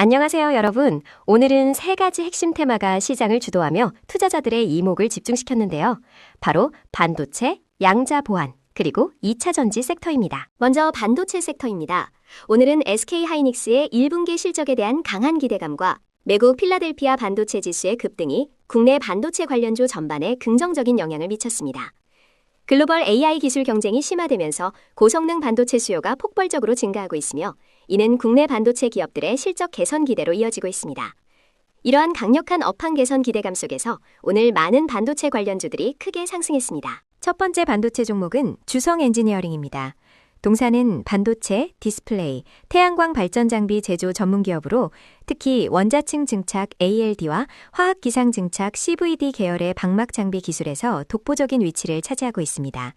안녕하세요, 여러분. 오늘은 세 가지 핵심 테마가 시장을 주도하며 투자자들의 이목을 집중시켰는데요. 바로 반도체, 양자 보안, 그리고 2차 전지 섹터입니다. 먼저 반도체 섹터입니다. 오늘은 SK하이닉스의 1분기 실적에 대한 강한 기대감과 미국 필라델피아 반도체 지수의 급등이 국내 반도체 관련주 전반에 긍정적인 영향을 미쳤습니다. 글로벌 AI 기술 경쟁이 심화되면서 고성능 반도체 수요가 폭발적으로 증가하고 있으며 이는 국내 반도체 기업들의 실적 개선 기대로 이어지고 있습니다. 이러한 강력한 업황 개선 기대감 속에서 오늘 많은 반도체 관련주들이 크게 상승했습니다. 첫 번째 반도체 종목은 주성 엔지니어링입니다. 동사는 반도체, 디스플레이, 태양광 발전 장비 제조 전문 기업으로 특히 원자층 증착 ALD와 화학 기상 증착 CVD 계열의 방막 장비 기술에서 독보적인 위치를 차지하고 있습니다.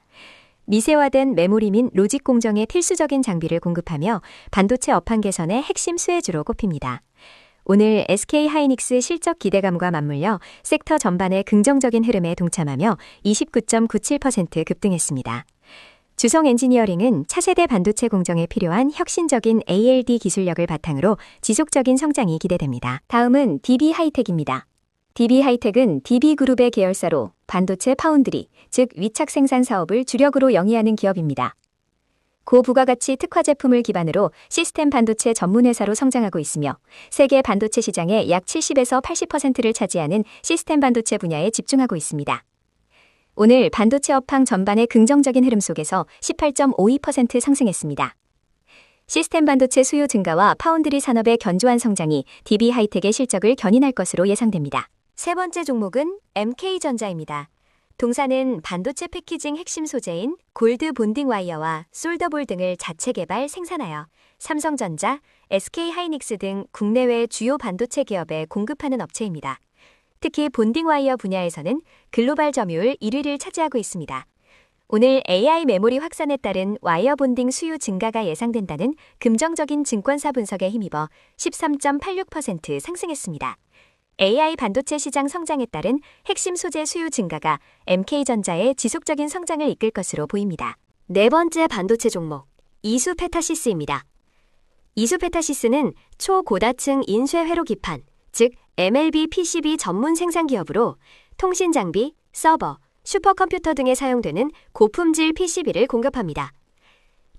미세화된 메모리 및 로직 공정에 필수적인 장비를 공급하며 반도체 업황 개선의 핵심 수혜주로 꼽힙니다. 오늘 SK하이닉스 실적 기대감과 맞물려 섹터 전반의 긍정적인 흐름에 동참하며 29.97% 급등했습니다. 주성 엔지니어링은 차세대 반도체 공정에 필요한 혁신적인 ALD 기술력을 바탕으로 지속적인 성장이 기대됩니다. 다음은 DB하이텍입니다. DB하이텍은 DB그룹의 계열사로 반도체 파운드리, 즉 위착 생산 사업을 주력으로 영위하는 기업입니다. 고부가가치 특화 제품을 기반으로 시스템 반도체 전문 회사로 성장하고 있으며 세계 반도체 시장의 약 70에서 80%를 차지하는 시스템 반도체 분야에 집중하고 있습니다. 오늘 반도체 업황 전반의 긍정적인 흐름 속에서 18.52% 상승했습니다. 시스템 반도체 수요 증가와 파운드리 산업의 견조한 성장이 DB하이텍의 실적을 견인할 것으로 예상됩니다. 세 번째 종목은 MK전자입니다. 동사는 반도체 패키징 핵심 소재인 골드 본딩 와이어와 솔더볼 등을 자체 개발 생산하여 삼성전자, SK하이닉스 등 국내외 주요 반도체 기업에 공급하는 업체입니다. 특히 본딩 와이어 분야에서는 글로벌 점유율 1위를 차지하고 있습니다. 오늘 AI 메모리 확산에 따른 와이어 본딩 수요 증가가 예상된다는 긍정적인 증권사 분석에 힘입어 13.86% 상승했습니다. AI 반도체 시장 성장에 따른 핵심 소재 수요 증가가 MK전자의 지속적인 성장을 이끌 것으로 보입니다. 네 번째 반도체 종목, 이수페타시스입니다. 이수페타시스는 초고다층 인쇄 회로 기판, 즉 MLB PCB 전문 생산 기업으로 통신 장비, 서버, 슈퍼컴퓨터 등에 사용되는 고품질 PCB를 공급합니다.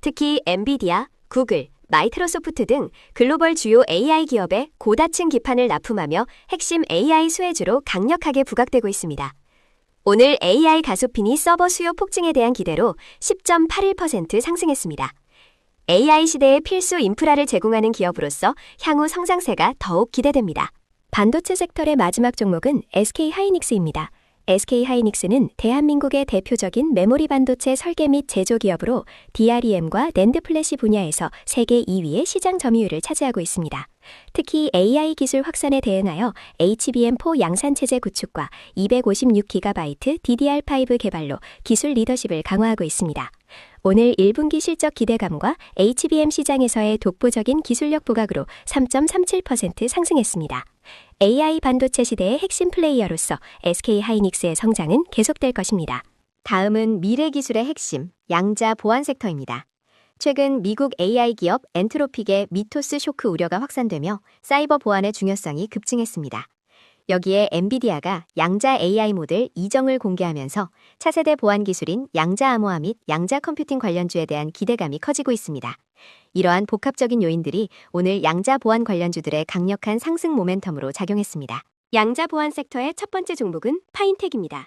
특히 엔비디아, 구글, 마이크로소프트 등 글로벌 주요 AI 기업의 고다층 기판을 납품하며 핵심 AI 수혜주로 강력하게 부각되고 있습니다. 오늘 AI 가속핀이 서버 수요 폭증에 대한 기대로 10.81% 상승했습니다. AI 시대의 필수 인프라를 제공하는 기업으로서 향후 성장세가 더욱 기대됩니다. 반도체 섹터의 마지막 종목은 SK하이닉스입니다. SK하이닉스는 대한민국의 대표적인 메모리 반도체 설계 및 제조 기업으로 DRAM과 낸드 플래시 분야에서 세계 2위의 시장 점유율을 차지하고 있습니다. 특히 AI 기술 확산에 대응하여 HBM4 양산체제 구축과 256GB DDR5 개발로 기술 리더십을 강화하고 있습니다. 오늘 1분기 실적 기대감과 HBM 시장에서의 독보적인 기술력 부각으로 3.37% 상승했습니다. AI 반도체 시대의 핵심 플레이어로서 SK하이닉스의 성장은 계속될 것입니다. 다음은 미래 기술의 핵심, 양자 보안 섹터입니다. 최근 미국 AI 기업 엔트로픽의 미토스 쇼크 우려가 확산되며 사이버 보안의 중요성이 급증했습니다. 여기에 엔비디아가 양자 AI 모델 이정을 공개하면서 차세대 보안 기술인 양자 암호화 및 양자 컴퓨팅 관련주에 대한 기대감이 커지고 있습니다. 이러한 복합적인 요인들이 오늘 양자 보안 관련주들의 강력한 상승 모멘텀으로 작용했습니다. 양자 보안 섹터의 첫 번째 종목은 파인텍입니다.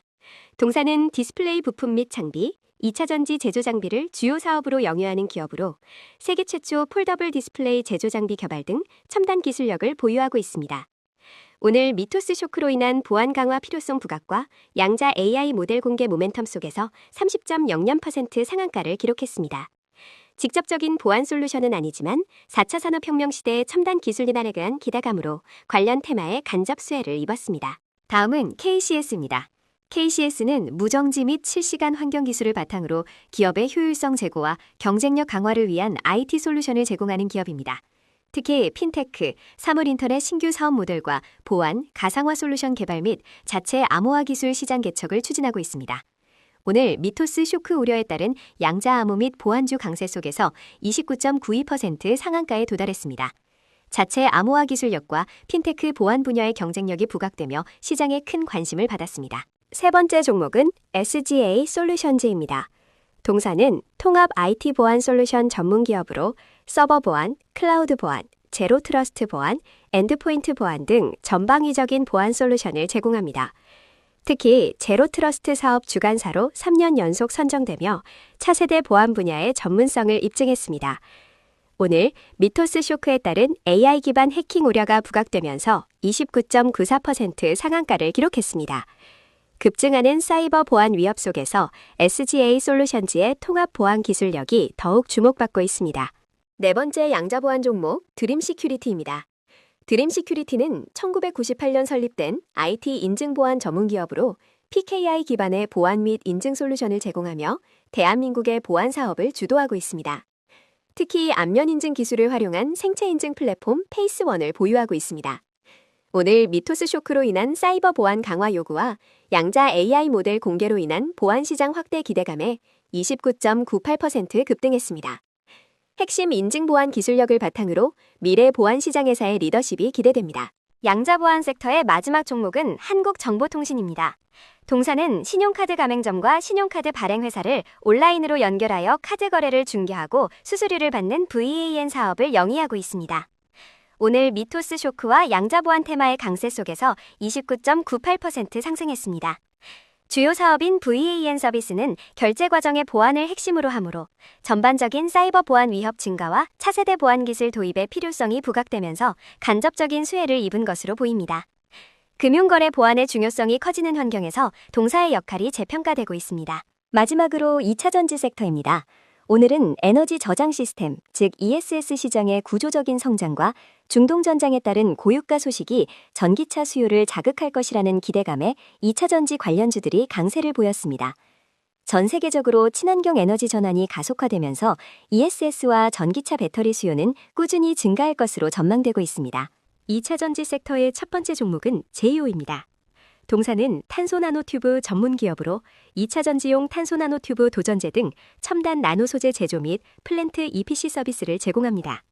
동사는 디스플레이 부품 및 장비, 2차 전지 제조 장비를 주요 사업으로 영위하는 기업으로 세계 최초 폴더블 디스플레이 제조 장비 개발 등 첨단 기술력을 보유하고 있습니다. 오늘 미토스 쇼크로 인한 보안 강화 필요성 부각과 양자 AI 모델 공개 모멘텀 속에서 30.00% 상한가를 기록했습니다. 직접적인 보안 솔루션은 아니지만 4차 산업혁명 시대의 첨단 기술 인하에 대한 기대감으로 관련 테마에 간접 수혜를 입었습니다. 다음은 KCS입니다. KCS는 무정지 및 실시간 환경 기술을 바탕으로 기업의 효율성 제고와 경쟁력 강화를 위한 IT 솔루션을 제공하는 기업입니다. 특히 핀테크, 사물인터넷 신규 사업 모델과 보안, 가상화 솔루션 개발 및 자체 암호화 기술 시장 개척을 추진하고 있습니다. 오늘 미토스 쇼크 우려에 따른 양자 암호 및 보안주 강세 속에서 29.92% 상한가에 도달했습니다. 자체 암호화 기술력과 핀테크 보안 분야의 경쟁력이 부각되며 시장에 큰 관심을 받았습니다. 세 번째 종목은 SGA 솔루션즈입니다. 동사는 통합 IT 보안 솔루션 전문 기업으로 서버 보안, 클라우드 보안, 제로 트러스트 보안, 엔드포인트 보안 등 전방위적인 보안 솔루션을 제공합니다. 특히 제로 트러스트 사업 주관사로 3년 연속 선정되며 차세대 보안 분야의 전문성을 입증했습니다. 오늘 미토스 쇼크에 따른 AI 기반 해킹 우려가 부각되면서 29.94% 상한가를 기록했습니다. 급증하는 사이버 보안 위협 속에서 SGA 솔루션즈의 통합 보안 기술력이 더욱 주목받고 있습니다. 네 번째 양자 보안 종목 드림 시큐리티입니다. 드림 시큐리티는 1998년 설립된 IT 인증 보안 전문 기업으로 PKI 기반의 보안 및 인증 솔루션을 제공하며 대한민국의 보안 사업을 주도하고 있습니다. 특히 안면 인증 기술을 활용한 생체 인증 플랫폼 페이스원을 보유하고 있습니다. 오늘 미토스 쇼크로 인한 사이버 보안 강화 요구와 양자 AI 모델 공개로 인한 보안 시장 확대 기대감에 29.98% 급등했습니다. 핵심 인증 보안 기술력을 바탕으로 미래 보안 시장에서의 리더십이 기대됩니다. 양자 보안 섹터의 마지막 종목은 한국정보통신입니다. 동사는 신용카드 가맹점과 신용카드 발행회사를 온라인으로 연결하여 카드 거래를 중개하고 수수료를 받는 VAN 사업을 영위하고 있습니다. 오늘 미토스 쇼크와 양자 보안 테마의 강세 속에서 29.98% 상승했습니다. 주요 사업인 VAN 서비스는 결제 과정의 보안을 핵심으로 하므로 전반적인 사이버 보안 위협 증가와 차세대 보안 기술 도입의 필요성이 부각되면서 간접적인 수혜를 입은 것으로 보입니다. 금융거래 보안의 중요성이 커지는 환경에서 동사의 역할이 재평가되고 있습니다. 마지막으로 2차전지 섹터입니다. 오늘은 에너지 저장 시스템, 즉 ESS 시장의 구조적인 성장과 중동전장에 따른 고유가 소식이 전기차 수요를 자극할 것이라는 기대감에 2차전지 관련주들이 강세를 보였습니다. 전 세계적으로 친환경 에너지 전환이 가속화되면서 ESS와 전기차 배터리 수요는 꾸준히 증가할 것으로 전망되고 있습니다. 2차전지 섹터의 첫 번째 종목은 제이오입니다. 동사는 탄소 나노튜브 전문 기업으로 2차 전지용 탄소 나노튜브 도전제 등 첨단 나노 소재 제조 및 플랜트 EPC 서비스를 제공합니다.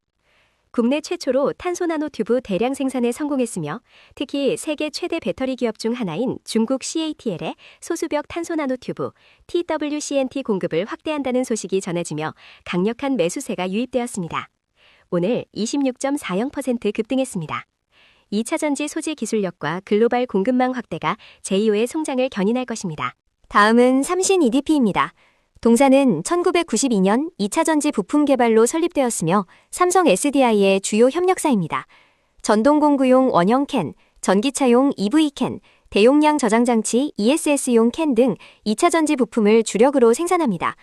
국내 최초로 탄소 나노튜브 대량 생산에 성공했으며 특히 세계 최대 배터리 기업 중 하나인 중국 CATL의 소수벽 탄소 나노튜브 TWCNT 공급을 확대한다는 소식이 전해지며 강력한 매수세가 유입되었습니다. 오늘 26.40% 급등했습니다. 2차 전지 소지 기술력과 글로벌 공급망 확대가 제이오의 성장을 견인할 것입니다. 다음은 삼신 EDP입니다. 동사는 1992년 2차 전지 부품 개발로 설립되었으며 삼성 SDI의 주요 협력사입니다. 전동공구용 원형 캔, 전기차용 EV 캔, 대용량 저장장치 ESS용 캔 등 2차 전지 부품을 주력으로 생산합니다.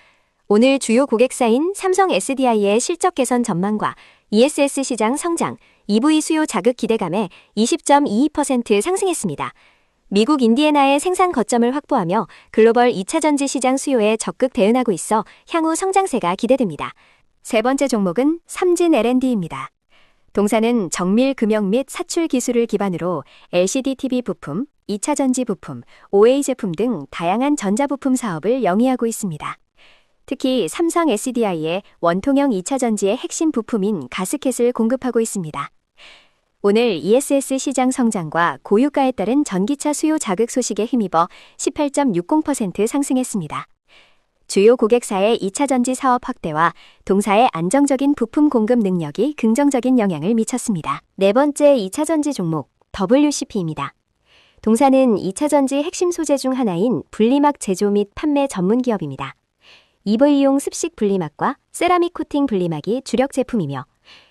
오늘 주요 고객사인 삼성 SDI의 실적 개선 전망과 ESS 시장 성장, EV 수요 자극 기대감에 20.22% 상승했습니다. 미국 인디애나의 생산 거점을 확보하며 글로벌 2차 전지 시장 수요에 적극 대응하고 있어 향후 성장세가 기대됩니다. 세 번째 종목은 삼진 L&D입니다. 동사는 정밀 금형 및 사출 기술을 기반으로 LCD TV 부품, 2차 전지 부품, OA 제품 등 다양한 전자부품 사업을 영위하고 있습니다. 특히 삼성 SDI의 원통형 2차 전지의 핵심 부품인 가스켓을 공급하고 있습니다. 오늘 ESS 시장 성장과 고유가에 따른 전기차 수요 자극 소식에 힘입어 18.60% 상승했습니다. 주요 고객사의 2차 전지 사업 확대와 동사의 안정적인 부품 공급 능력이 긍정적인 영향을 미쳤습니다. 네 번째 2차 전지 종목 WCP입니다. 동사는 2차 전지 핵심 소재 중 하나인 분리막 제조 및 판매 전문 기업입니다. EV용 습식 분리막과 세라믹 코팅 분리막이 주력 제품이며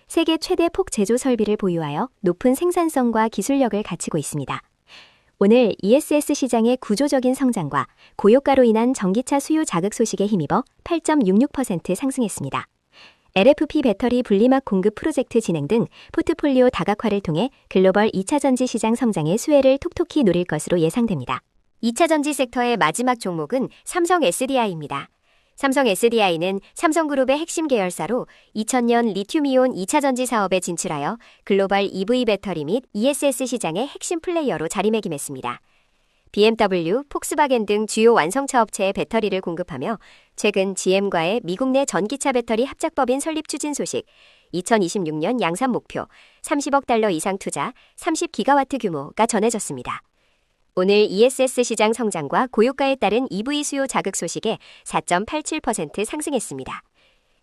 세계 최대 폭 제조 설비를 보유하여 높은 생산성과 기술력을 갖추고 있습니다. 오늘 ESS 시장의 구조적인 성장과 고효가로 인한 전기차 수요 자극 소식에 힘입어 8.66% 상승했습니다. LFP 배터리 분리막 공급 프로젝트 진행 등 포트폴리오 다각화를 통해 글로벌 2차 전지 시장 성장의 수혜를 톡톡히 노릴 것으로 예상됩니다. 2차 전지 섹터의 마지막 종목은 삼성 SDI입니다. 삼성 SDI는 삼성그룹의 핵심 계열사로 2000년 리튬이온 2차 전지 사업에 진출하여 글로벌 EV 배터리 및 ESS 시장의 핵심 플레이어로 자리매김했습니다. BMW, 폭스바겐 등 주요 완성차 업체에 배터리를 공급하며 최근 GM과의 미국 내 전기차 배터리 합작법인 설립 추진 소식, 2026년 양산 목표 30억 달러 이상 투자 30기가와트 규모가 전해졌습니다. 오늘 ESS 시장 성장과 고유가에 따른 EV 수요 자극 소식에 4.87% 상승했습니다.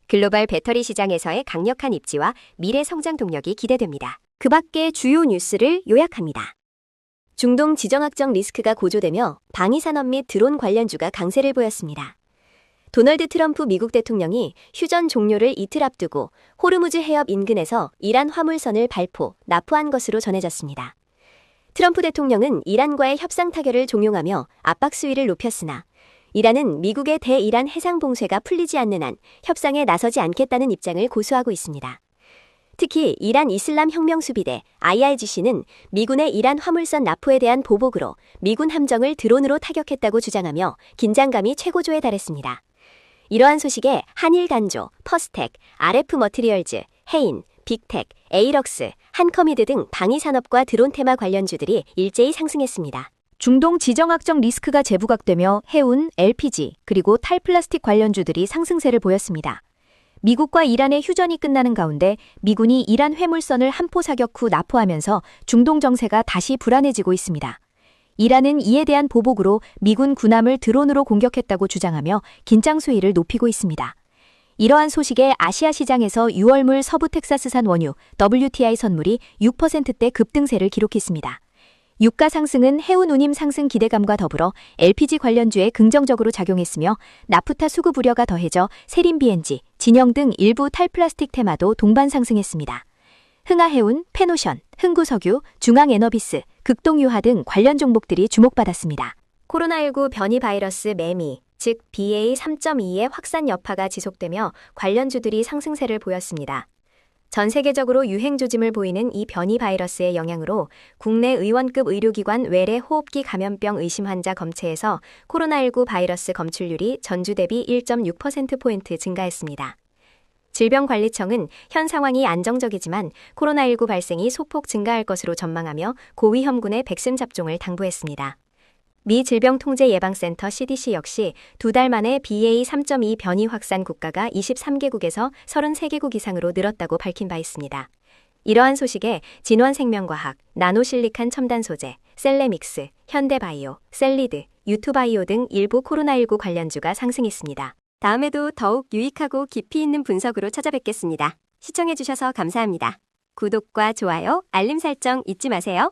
글로벌 배터리 시장에서의 강력한 입지와 미래 성장 동력이 기대됩니다. 그 밖의 주요 뉴스를 요약합니다. 중동 지정학적 리스크가 고조되며 방위산업 및 드론 관련주가 강세를 보였습니다. 도널드 트럼프 미국 대통령이 휴전 종료를 이틀 앞두고 호르무즈 해협 인근에서 이란 화물선을 발포, 납포한 것으로 전해졌습니다. 트럼프 대통령은 이란과의 협상 타결을 종용하며 압박 수위를 높였으나 이란은 미국의 대이란 해상 봉쇄가 풀리지 않는 한 협상에 나서지 않겠다는 입장을 고수하고 있습니다. 특히 이란 이슬람 혁명 수비대 IRGC는 미군의 이란 화물선 납포에 대한 보복으로 미군 함정을 드론으로 타격했다고 주장하며 긴장감이 최고조에 달했습니다. 이러한 소식에 한일 간조, 퍼스텍, RF 머티리얼즈, 해인, 빅텍, 에이럭스, 한커미드 등 방위산업과 드론 테마 관련주들이 일제히 상승했습니다. 중동 지정학적 리스크가 재부각되며 해운, LPG, 그리고 탈플라스틱 관련주들이 상승세를 보였습니다. 미국과 이란의 휴전이 끝나는 가운데 미군이 이란 회물선을 한포 사격 후 납포하면서 중동 정세가 다시 불안해지고 있습니다. 이란은 이에 대한 보복으로 미군 군함을 드론으로 공격했다고 주장하며 긴장 수위를 높이고 있습니다. 이러한 소식에 아시아 시장에서 6월물 서부 텍사스산 원유 WTI 선물이 6%대 급등세를 기록했습니다. 유가 상승은 해운 운임 상승 기대감과 더불어 LPG 관련주에 긍정적으로 작용했으며 나프타 수급 우려가 더해져 세린 BNG, 진영 등 일부 탈플라스틱 테마도 동반 상승했습니다. 흥하해운, 페노션, 흥구석유, 중앙에너비스, 극동유화 등 관련 종목들이 주목받았습니다. 코로나19 변이 바이러스 매미, 즉 BA.3.2의 확산 여파가 지속되며 관련주들이 상승세를 보였습니다. 전 세계적으로 유행 조짐을 보이는 이 변이 바이러스의 영향으로 국내 의원급 의료기관 외래 호흡기 감염병 의심 환자 검체에서 코로나19 바이러스 검출률이 전주 대비 1.6%포인트 증가했습니다. 질병관리청은 현 상황이 안정적이지만 코로나19 발생이 소폭 증가할 것으로 전망하며 고위험군의 백신 접종을 당부했습니다. 미 질병통제예방센터 CDC 역시 2달 만에 BA.3.2 변이 확산 국가가 23개국에서 33개국 이상으로 늘었다고 밝힌 바 있습니다. 이러한 소식에 진원생명과학, 나노실리칸 첨단 소재, 셀레믹스, 현대바이오, 셀리드, 유투바이오 등 일부 코로나19 관련주가 상승했습니다. 다음에도 더욱 유익하고 깊이 있는 분석으로 찾아뵙겠습니다. 시청해주셔서 감사합니다. 구독과 좋아요, 알림 설정 잊지 마세요.